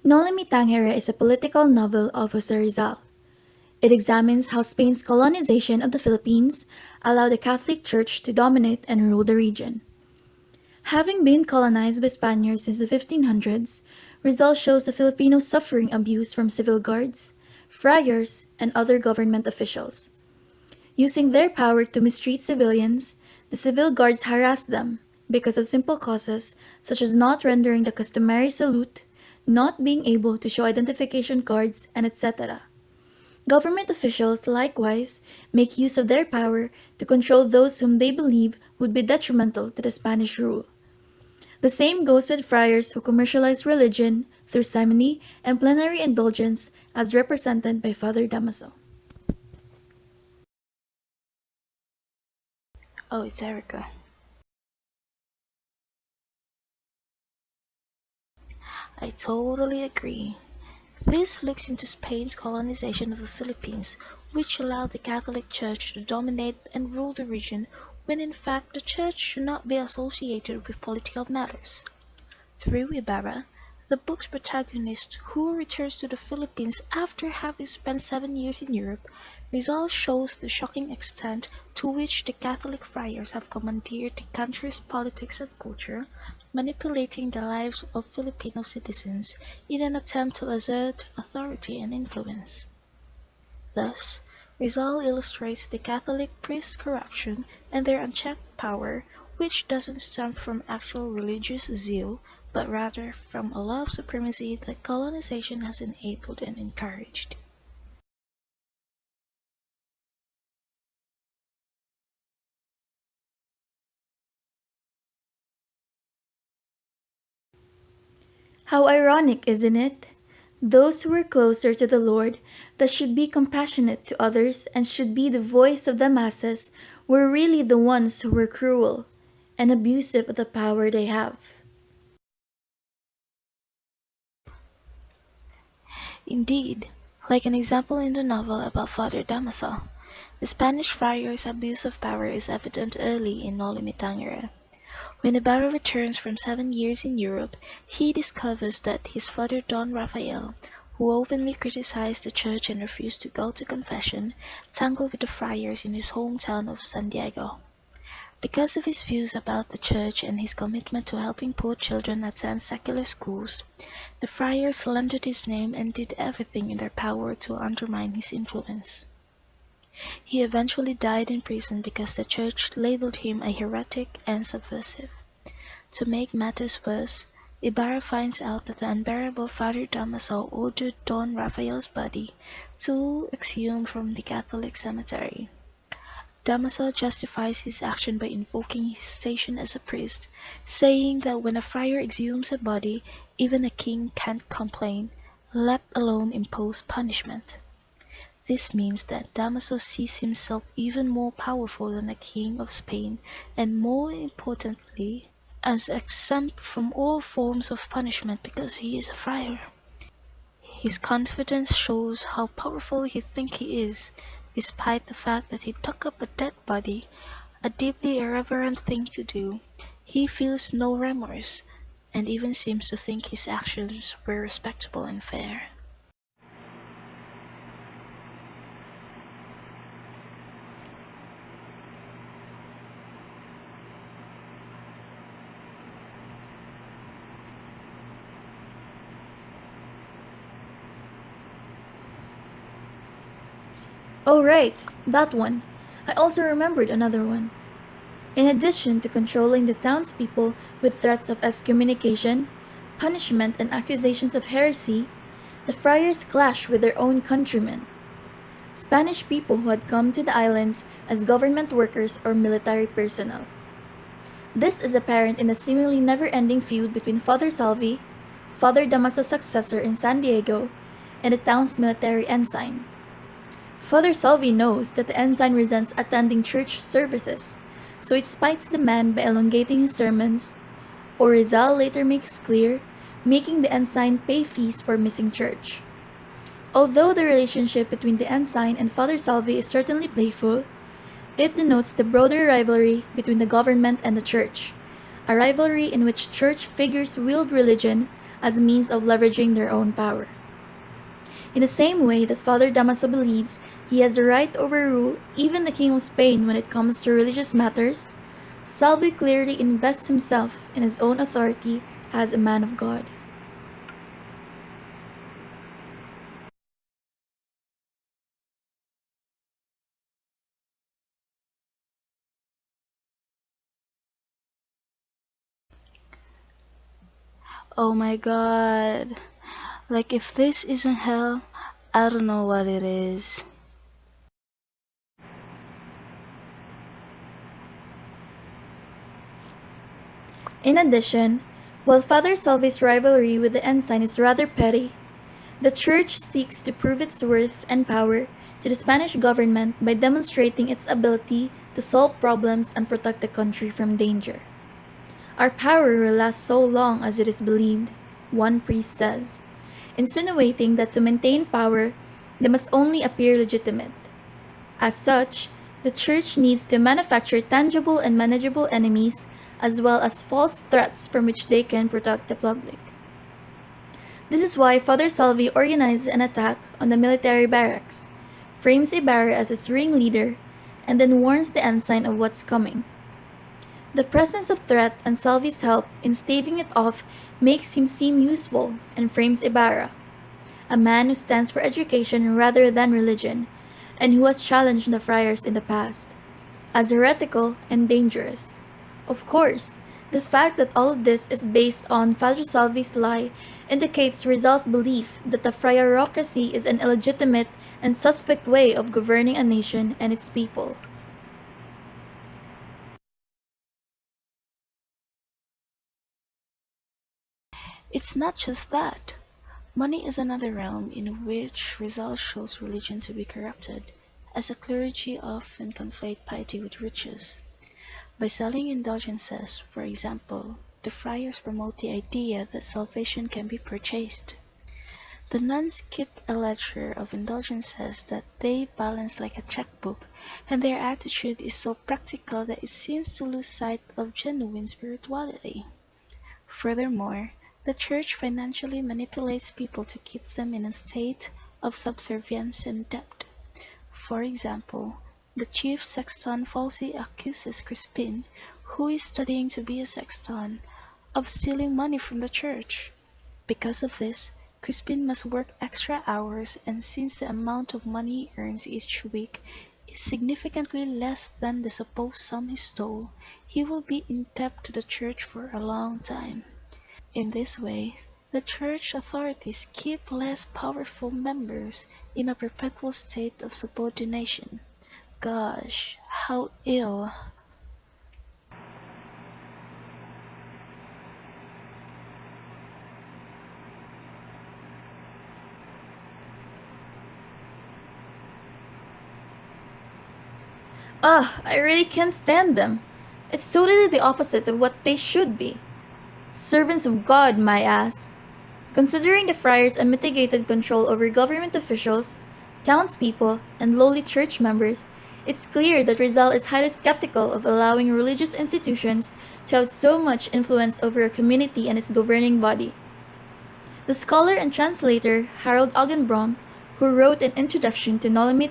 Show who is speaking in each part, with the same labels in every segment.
Speaker 1: Noli is a political novel of Jose Rizal. It examines how Spain's colonization of the Philippines allowed the Catholic Church to dominate and rule the region. Having been colonized by Spaniards since the 1500s, Rizal shows the Filipinos suffering abuse from civil guards, friars, and other government officials. Using their power to mistreat civilians, the civil guards harassed them because of simple causes such as not rendering the customary salute, not being able to show identification cards, and etc. Government officials, likewise, make use of their power to control those whom they believe would be detrimental to the Spanish rule. The same goes with friars who commercialize religion through simony and plenary indulgence as represented by Father Damaso.
Speaker 2: Oh, it's Erica. I totally agree. This looks into Spain's colonization of the Philippines, which allowed the Catholic Church to dominate and rule the region when in fact the Church should not be associated with political matters. Through Ibarra, the book's protagonist, who returns to the Philippines after having spent 7 years in Europe, Rizal shows the shocking extent to which the Catholic friars have commandeered the country's politics and culture, manipulating the lives of Filipino citizens in an attempt to assert authority and influence. Thus, Rizal illustrates the Catholic priests' corruption and their unchecked power, which doesn't stem from actual religious zeal, but rather from a love of supremacy that colonization has enabled and encouraged.
Speaker 1: How ironic, isn't it? Those who were closer to the Lord, that should be compassionate to others and should be the voice of the masses, were really the ones who were cruel and abusive of the power they have.
Speaker 2: Indeed, like an example in the novel about Father Damaso, the Spanish friar's abuse of power is evident early in Noli. When Ibarra returns from 7 years in Europe, he discovers that his father Don Rafael, who openly criticized the church and refused to go to confession, tangled with the friars in his hometown of San Diego. Because of his views about the church and his commitment to helping poor children attend secular schools, the friars slandered his name and did everything in their power to undermine his influence. He eventually died in prison because the church labeled him a heretic and subversive. To make matters worse, Ibarra finds out that the unbearable Father Damaso ordered Don Rafael's body to exhume from the Catholic cemetery. Damaso justifies his action by invoking his station as a priest, saying that when a friar exhumes a body, even a king can't complain, let alone impose punishment. This means that Damaso sees himself even more powerful than the King of Spain and, more importantly, as exempt from all forms of punishment because he is a friar. His confidence shows how powerful he thinks he is, despite the fact that he dug up a dead body, a deeply irreverent thing to do. He feels no remorse, and even seems to think his actions were respectable and fair.
Speaker 1: Oh, right, that one. I also remembered another one. In addition to controlling the townspeople with threats of excommunication, punishment, and accusations of heresy, the friars clashed with their own countrymen, Spanish people who had come to the islands as government workers or military personnel. This is apparent in the seemingly never-ending feud between Father Salvi, Father Damaso's successor in San Diego, and the town's military ensign. Father Salvi knows that the ensign resents attending church services, so it spites the man by elongating his sermons, or Rizal later makes clear, making the ensign pay fees for missing church. Although the relationship between the ensign and Father Salvi is certainly playful, it denotes the broader rivalry between the government and the church, a rivalry in which church figures wield religion as a means of leveraging their own power. In the same way that Father Damaso believes he has the right to overrule even the King of Spain when it comes to religious matters, Salvi clearly invests himself in his own authority as a man of God.
Speaker 2: Oh my god. Like, if this isn't hell, I don't know what it is.
Speaker 1: In addition, while Father Salvi's rivalry with the ensign is rather petty, the Church seeks to prove its worth and power to the Spanish government by demonstrating its ability to solve problems and protect the country from danger. Our power will last so long as it is believed, one priest says, insinuating that to maintain power, they must only appear legitimate. As such, the Church needs to manufacture tangible and manageable enemies as well as false threats from which they can protect the public. This is why Father Salvi organizes an attack on the military barracks, frames Ibarra as his ringleader, and then warns the ensign of what's coming. The presence of threat and Salvi's help in staving it off makes him seem useful and frames Ibarra, a man who stands for education rather than religion, and who has challenged the friars in the past, as heretical and dangerous. Of course, the fact that all of this is based on Father Salvi's lie indicates Rizal's belief that the friarocracy is an illegitimate and suspect way of governing a nation and its people.
Speaker 2: It's not just that. Money is another realm in which Rizal shows religion to be corrupted, as the clergy often conflate piety with riches. By selling indulgences, for example, the friars promote the idea that salvation can be purchased. The nuns keep a ledger of indulgences that they balance like a checkbook, and their attitude is so practical that it seems to lose sight of genuine spirituality. Furthermore, the Church financially manipulates people to keep them in a state of subservience and debt. For example, the chief sexton falsely accuses Crispin, who is studying to be a sexton, of stealing money from the Church. Because of this, Crispin must work extra hours, and since the amount of money he earns each week is significantly less than the supposed sum he stole, he will be in debt to the Church for a long time. In this way, the Church authorities keep less powerful members in a perpetual state of subordination. Gosh, how ill.
Speaker 1: I really can't stand them. It's totally the opposite of what they should be. Servants of God, my ass. Considering the friars' unmitigated control over government officials, townspeople, and lowly church members, it's clear that Rizal is highly skeptical of allowing religious institutions to have so much influence over a community and its governing body. The scholar and translator Harold Augenbraum, who wrote an introduction to Noli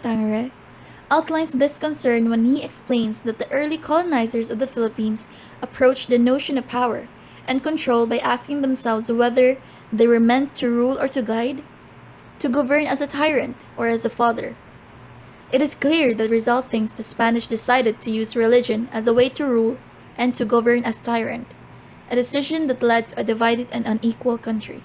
Speaker 1: outlines this concern when he explains that the early colonizers of the Philippines approached the notion of power and control by asking themselves whether they were meant to rule or to guide, to govern as a tyrant or as a father. It is clear that Rizal thinks the Spanish decided to use religion as a way to rule and to govern as tyrant, a decision that led to a divided and unequal country.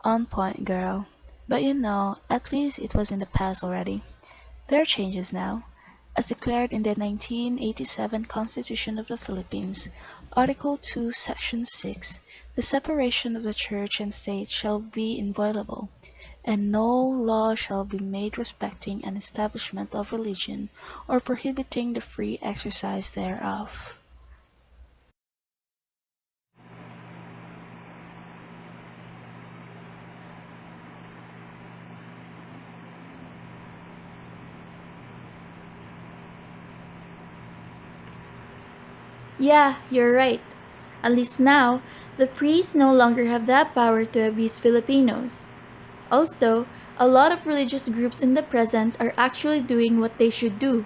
Speaker 2: On point, girl. But you know, at least it was in the past already. There are changes now. As declared in the 1987 Constitution of the Philippines, Article 2, Section 6, the separation of the church and state shall be inviolable, and no law shall be made respecting an establishment of religion or prohibiting the free exercise thereof.
Speaker 1: Yeah, you're right. At least now, the priests no longer have that power to abuse Filipinos. Also, a lot of religious groups in the present are actually doing what they should do,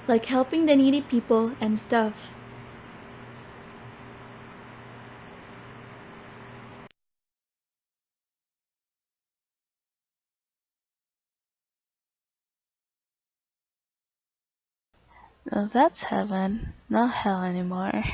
Speaker 1: like helping the needy people and stuff.
Speaker 2: Now that's heaven, not hell anymore.